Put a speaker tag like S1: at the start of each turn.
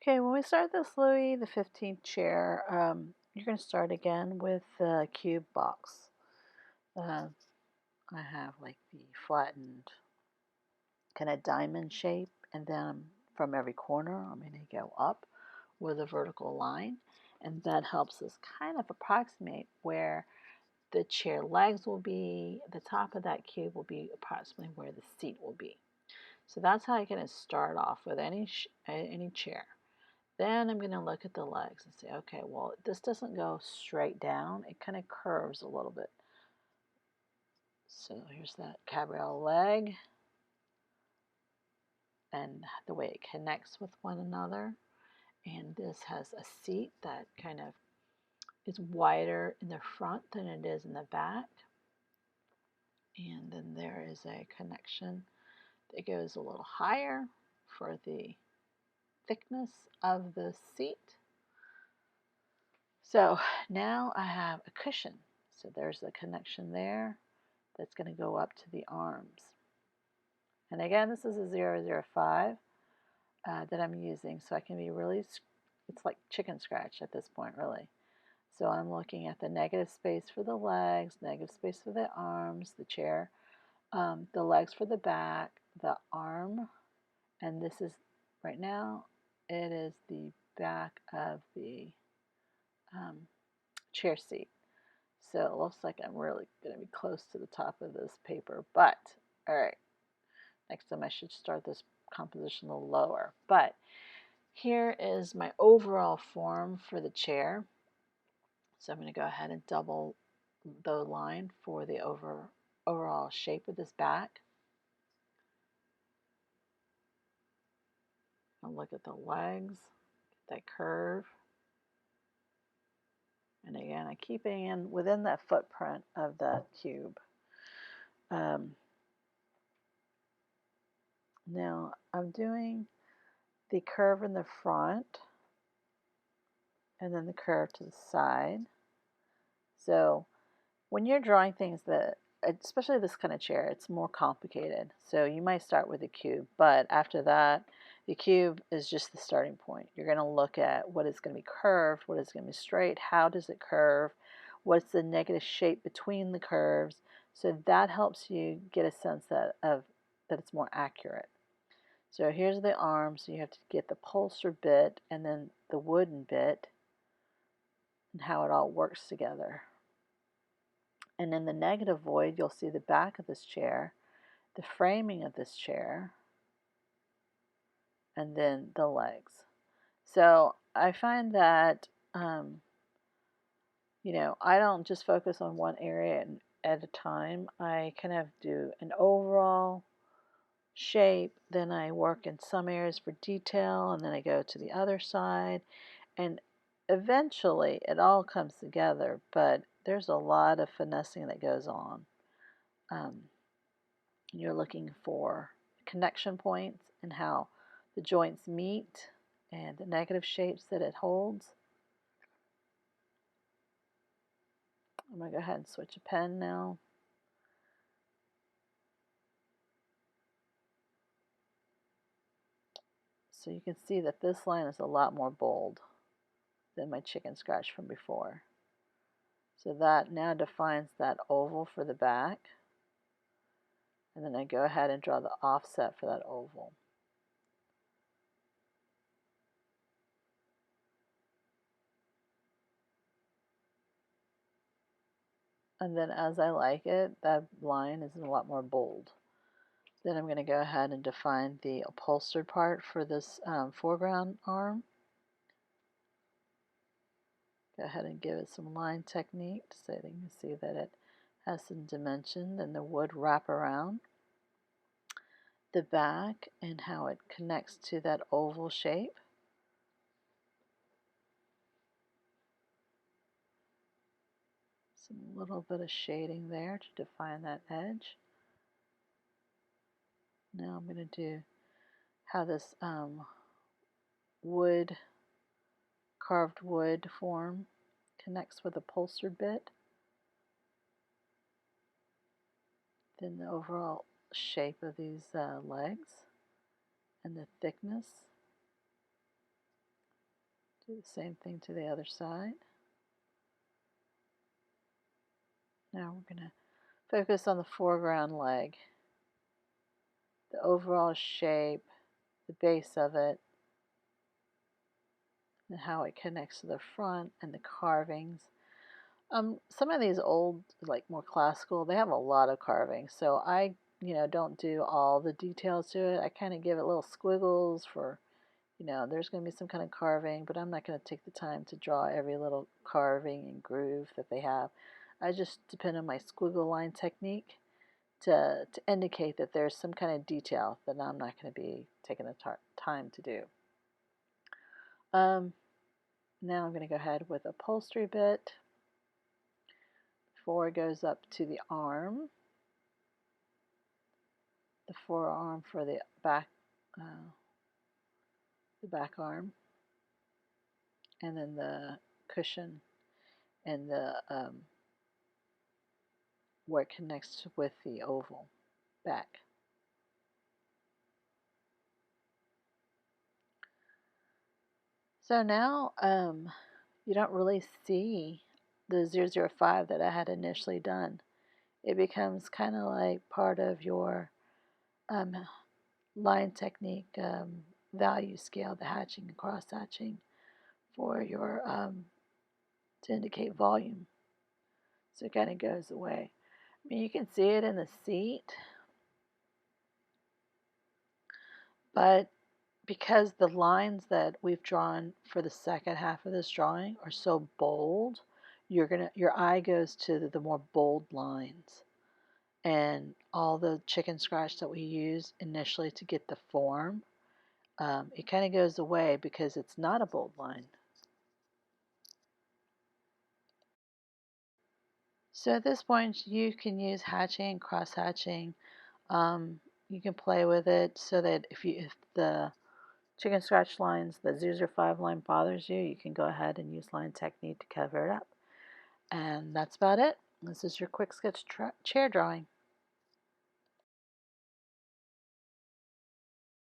S1: Okay, when we start this Louis the 15th chair, you're going to start again with the cube box. Uh, I have like the flattened kind of diamond shape, and then from every corner, I'm going to go up with a vertical line, and that helps us kind of approximate where the chair legs will be. The top of that cube will be approximately where the seat will be. So that's how you're going to start off with any chair. Then I'm going to look at the legs and say, okay, well, this doesn't go straight down. It kind of curves a little bit. So here's that cabriole leg and the way it connects with one another. And this has a seat that kind of is wider in the front than it is in the back. And then there is a connection that goes a little higher for the thickness of the seat. So now I have a cushion. So there's a connection there that's going to go up to the arms. And again, this is a 005 that I'm using, so I can be really, it's like chicken scratch at this point, really. So I'm looking at the negative space for the legs, negative space for the arms, the chair, the legs for the back, the arm, and this is, right now, it is the back of the chair seat. So it looks like I'm really going to be close to the top of this paper, but, all right, next time I should start this composition a little lower. But here is my overall form for the chair. So I'm going to go ahead and double the line for the overall shape of this back. I'll look at the legs, get that curve. And again, I keep it within that footprint of that cube. Now I'm doing the curve in the front and then the curve to the side. So when you're drawing things that, especially this kind of chair, it's more complicated. So you might start with a cube, but after that, the cube is just the starting point. You're going to look at what is going to be curved, what is going to be straight, how does it curve, what's the negative shape between the curves. So that helps you get a sense that it's more accurate. So here's the arm, so you have to get the upholstered bit and then the wooden bit and how it all works together. And in the negative void, you'll see the back of this chair, the framing of this chair, and then the legs. So I find that, I don't just focus on one area at a time. I kind of do an overall shape, then I work in some areas for detail, and then I go to the other side. And eventually it all comes together, but there's a lot of finessing that goes on. You're looking for connection points and how the joints meet and the negative shapes that it holds. I'm going to go ahead and switch a pen now. So you can see that this line is a lot more bold than my chicken scratch from before. So that now defines that oval for the back. And then I go ahead and draw the offset for that oval. And then as I like it, that line is a lot more bold. Then I'm going to go ahead and define the upholstered part for this foreground arm. Go ahead and give it some line technique so that you can see that it has some dimension and the wood wrap around the back and how it connects to that oval shape. Some little bit of shading there to define that edge. Now I'm going to do how this carved wood form connects with the upholstered bit. Then the overall shape of these legs and the thickness. Do the same thing to the other side. Now we're going to focus on the foreground leg, the overall shape, the base of it, and how it connects to the front and the carvings. Some of these old, like more classical, they have a lot of carving, so I, don't do all the details to it. I kind of give it little squiggles for, there's going to be some kind of carving, but I'm not going to take the time to draw every little carving and groove that they have. I just depend on my squiggle line technique to indicate that there's some kind of detail that I'm not going to be taking the time to do. Now I'm going to go ahead with a upholstery bit before it goes up to the arm, the forearm for the back arm, and then the cushion and the where it connects with the oval back. So now you don't really see the 005 that I had initially done. It becomes kind of like part of your line technique value scale, the hatching and cross hatching for your to indicate volume. So it kind of goes away. I mean, you can see it in the seat, but because the lines that we've drawn for the second half of this drawing are so bold, your eye goes to the more bold lines. And all the chicken scratch that we use initially to get the form, it kind of goes away because it's not a bold line. So at this point, you can use hatching, cross hatching. You can play with it so that if the chicken scratch lines, the 005 line bothers you, you can go ahead and use line technique to cover it up. And that's about it. This is your quick sketch chair drawing.